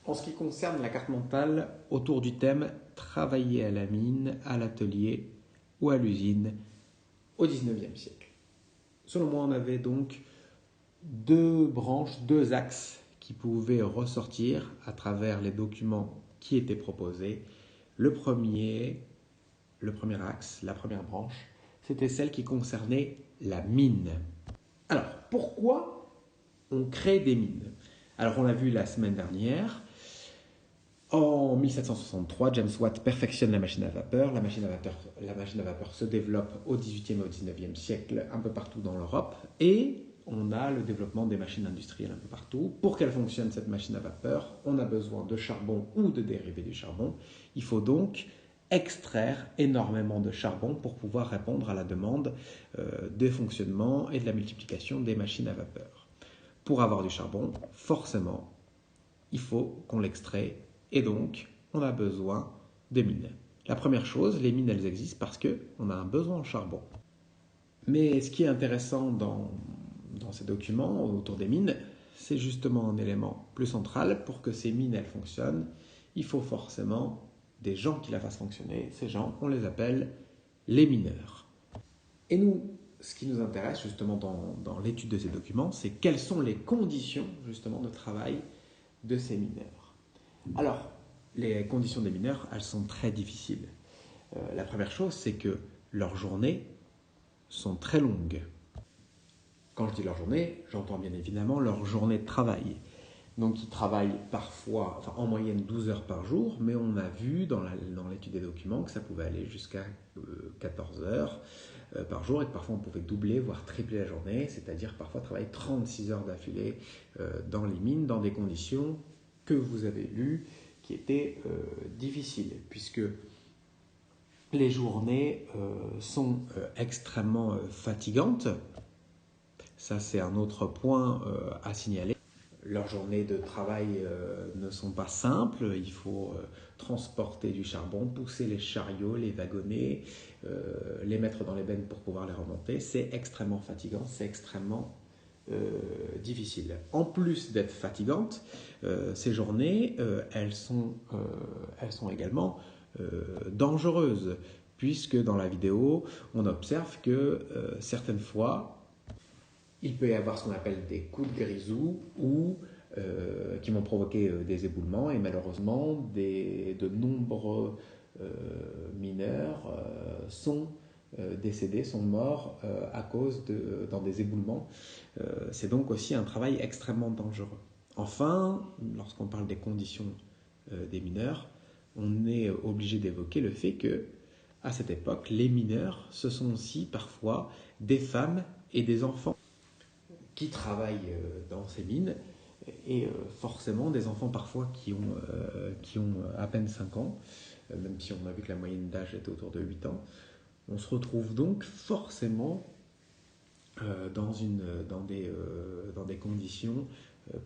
En ce qui concerne la carte mentale, autour du thème travailler à la mine, à l'atelier ou à l'usine au XIXe siècle. Selon moi, on avait donc deux branches, deux axes qui pouvaient ressortir à travers les documents qui étaient proposés. Le premier axe, la première branche, c'était celle qui concernait la mine. Alors, pourquoi on crée des mines? Alors, on l'a vu la semaine dernière. En 1763, James Watt perfectionne la machine à vapeur. La machine à vapeur se développe au XVIIIe et au XIXe siècle un peu partout dans l'Europe. Et on a le développement des machines industrielles un peu partout. Pour qu'elle fonctionne, cette machine à vapeur, on a besoin de charbon ou de dérivés du charbon. Il faut donc extraire énormément de charbon pour pouvoir répondre à la demande de fonctionnement et de la multiplication des machines à vapeur. Pour avoir du charbon, forcément, il faut qu'on l'extrait et donc on a besoin de mines. La première chose, les mines elles existent parce qu'on a un besoin en charbon. Mais ce qui est intéressant dans ces documents autour des mines, c'est justement un élément plus central. Pour que ces mines elles fonctionnent, il faut forcément des gens qui la fassent fonctionner. Ces gens, on les appelle les mineurs. Et nous, ce qui nous intéresse justement dans l'étude de ces documents, c'est quelles sont les conditions justement de travail de ces mineurs. Alors, les conditions des mineurs, elles sont très difficiles. La première chose, c'est que leurs journées sont très longues. Quand je dis leur journée, j'entends bien évidemment leur journée de travail. Donc ils travaillent parfois, en moyenne 12 heures par jour, mais on a vu dans l'étude des documents que ça pouvait aller jusqu'à 14 heures par jour et que parfois on pouvait doubler, voire tripler la journée, c'est-à-dire parfois travailler 36 heures d'affilée dans les mines, dans des conditions que vous avez lues qui étaient difficiles, puisque les journées sont extrêmement fatigantes. Ça, c'est un autre point à signaler. Leurs journées de travail ne sont pas simples. Il faut transporter du charbon, pousser les chariots, les wagonner, les mettre dans les bennes pour pouvoir les remonter. C'est extrêmement fatigant, c'est extrêmement difficile. En plus d'être fatigantes, ces journées, elles sont également dangereuses, puisque dans la vidéo, on observe que certaines fois, il peut y avoir ce qu'on appelle des coups de grisou ou qui vont provoquer des éboulements et malheureusement de nombreux mineurs sont décédés, sont morts à cause dans des éboulements. C'est donc aussi un travail extrêmement dangereux. Enfin, lorsqu'on parle des conditions des mineurs, on est obligé d'évoquer le fait que à cette époque, les mineurs, ce sont aussi parfois des femmes et des enfants qui travaillent dans ces mines et forcément des enfants parfois qui ont à peine 5 ans, même si on a vu que la moyenne d'âge était autour de 8 ans. On se retrouve donc forcément dans des conditions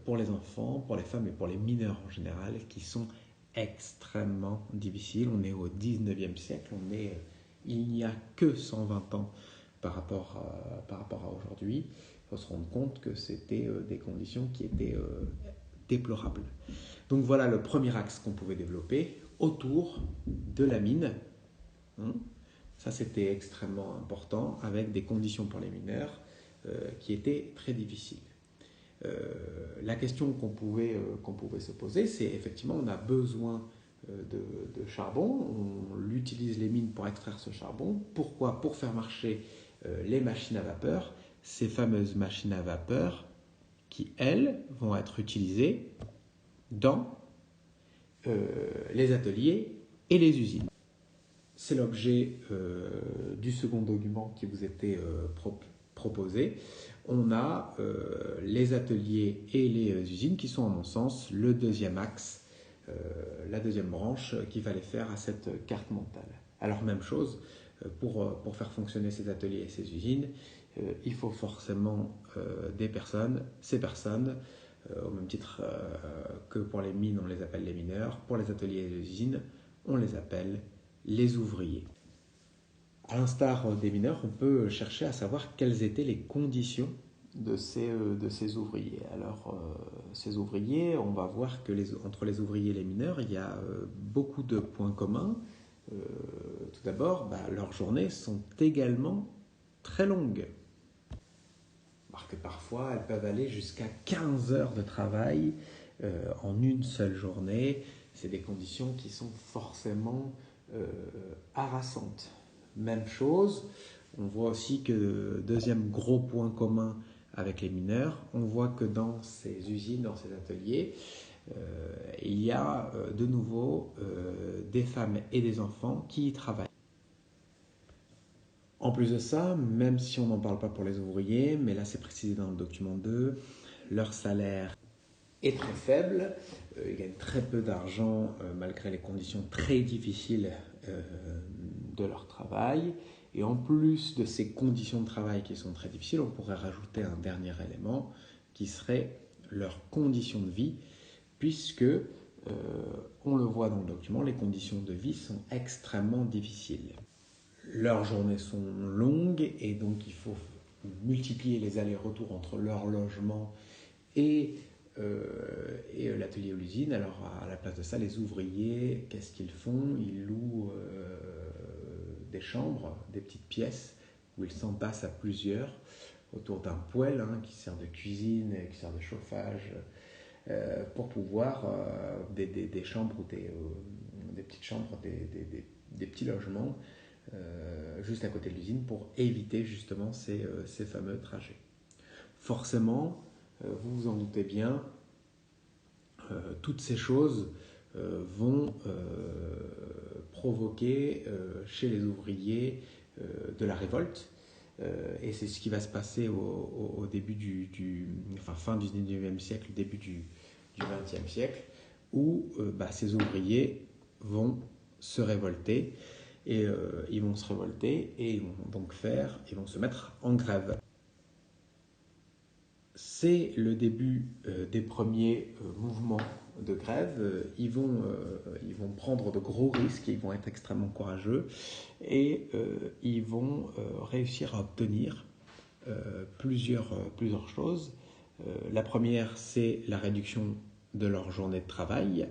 pour les enfants, pour les femmes et pour les mineurs en général qui sont extrêmement difficiles. On est au 19e siècle, il n'y a que 120 ans par rapport à aujourd'hui. Il faut se rendre compte que c'était des conditions qui étaient déplorables. Donc voilà le premier axe qu'on pouvait développer autour de la mine. Ça, c'était extrêmement important, avec des conditions pour les mineurs qui étaient très difficiles. La question qu'on pouvait se poser, c'est effectivement, on a besoin de charbon, on utilise les mines pour extraire ce charbon. Pourquoi? Pour faire marcher les machines à vapeur, ces fameuses machines à vapeur qui, elles, vont être utilisées dans les ateliers et les usines. C'est l'objet du second document qui vous était proposé. On a les ateliers et les usines qui sont, à mon sens, le deuxième axe, la deuxième branche qu'il fallait faire à cette carte mentale. Alors, même chose, pour faire fonctionner ces ateliers et ces usines, il faut forcément des personnes. Ces personnes, au même titre que pour les mines, on les appelle les mineurs. Pour les ateliers et les usines, on les appelle les ouvriers. À l'instar des mineurs, on peut chercher à savoir quelles étaient les conditions de ces ouvriers. Alors, ces ouvriers, on va voir que entre les ouvriers et les mineurs, il y a beaucoup de points communs. Tout d'abord, leurs journées sont également très longues. Alors que parfois, elles peuvent aller jusqu'à 15 heures de travail en une seule journée. C'est des conditions qui sont forcément harassantes. Même chose, on voit aussi que, deuxième gros point commun avec les mineurs, on voit que dans ces usines, dans ces ateliers, il y a de nouveau des femmes et des enfants qui y travaillent. En plus de ça, même si on n'en parle pas pour les ouvriers, mais là c'est précisé dans le document 2, leur salaire est très faible, ils gagnent très peu d'argent malgré les conditions très difficiles de leur travail. Et en plus de ces conditions de travail qui sont très difficiles, on pourrait rajouter un dernier élément qui serait leurs conditions de vie, puisque, on le voit dans le document, les conditions de vie sont extrêmement difficiles. Leurs journées sont longues et donc il faut multiplier les allers-retours entre leur logement et l'atelier ou l'usine. Alors à la place de ça, les ouvriers, qu'est-ce qu'ils font? Ils louent des chambres, des petites pièces où ils s'entassent à plusieurs autour d'un poêle qui sert de cuisine, qui sert de chauffage, pour pouvoir des chambres ou des petites chambres, des petits logements juste à côté de l'usine pour éviter justement ces fameux trajets. Forcément, vous vous en doutez bien, toutes ces choses vont provoquer chez les ouvriers de la révolte. Et c'est ce qui va se passer au début fin du 19e siècle, début du 20e siècle, où ces ouvriers vont se révolter. Et ils vont se révolter et ils vont se mettre en grève. C'est le début des premiers mouvements de grève. Ils vont prendre de gros risques, ils vont être extrêmement courageux et ils vont réussir à obtenir plusieurs choses. La première, c'est la réduction de leur journée de travail,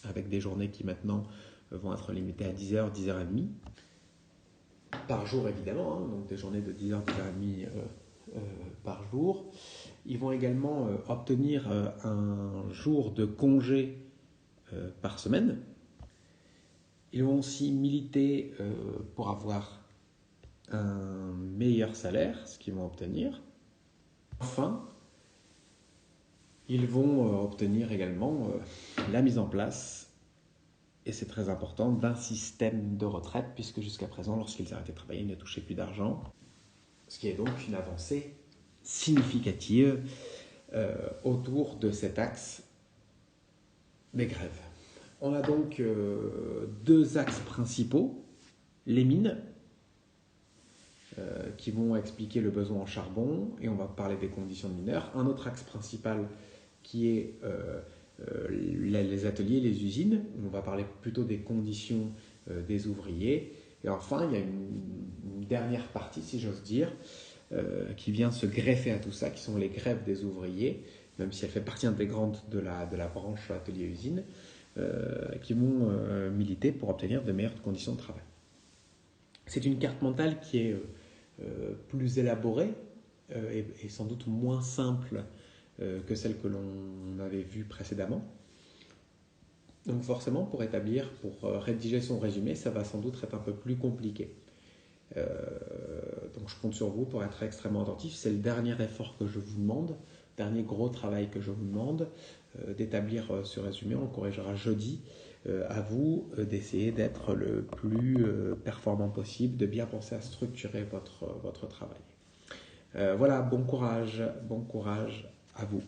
avec des journées qui maintenant vont être limitées à 10h, 10h30 par jour évidemment, donc des journées de 10h, 10h30 par jour. Ils vont également obtenir un jour de congé par semaine. Ils vont aussi militer pour avoir un meilleur salaire, ce qu'ils vont obtenir. Enfin, ils vont obtenir également la mise en place, et c'est très important, d'un système de retraite, puisque jusqu'à présent, lorsqu'ils arrêtaient de travailler, ils ne touchaient plus d'argent, ce qui est donc une avancée significative autour de cet axe des grèves. On a donc deux axes principaux, les mines, qui vont expliquer le besoin en charbon, et on va parler des conditions de mineurs. Un autre axe principal qui est les ateliers, les usines, où on va parler plutôt des conditions des ouvriers. Et enfin, il y a une dernière partie, si j'ose dire, qui vient se greffer à tout ça, qui sont les grèves des ouvriers, même si elle fait partie intégrante de la branche atelier-usine, qui vont militer pour obtenir de meilleures conditions de travail. C'est une carte mentale qui est plus élaborée et sans doute moins simple que celle que l'on avait vue précédemment. Donc forcément, pour rédiger son résumé, ça va sans doute être un peu plus compliqué. Donc je compte sur vous pour être extrêmement attentif. C'est le dernier effort que je vous demande, dernier gros travail que je vous demande, d'établir ce résumé. On le corrigera jeudi. À vous d'essayer d'être le plus performant possible, de bien penser à structurer votre travail. Voilà, bon courage à vous.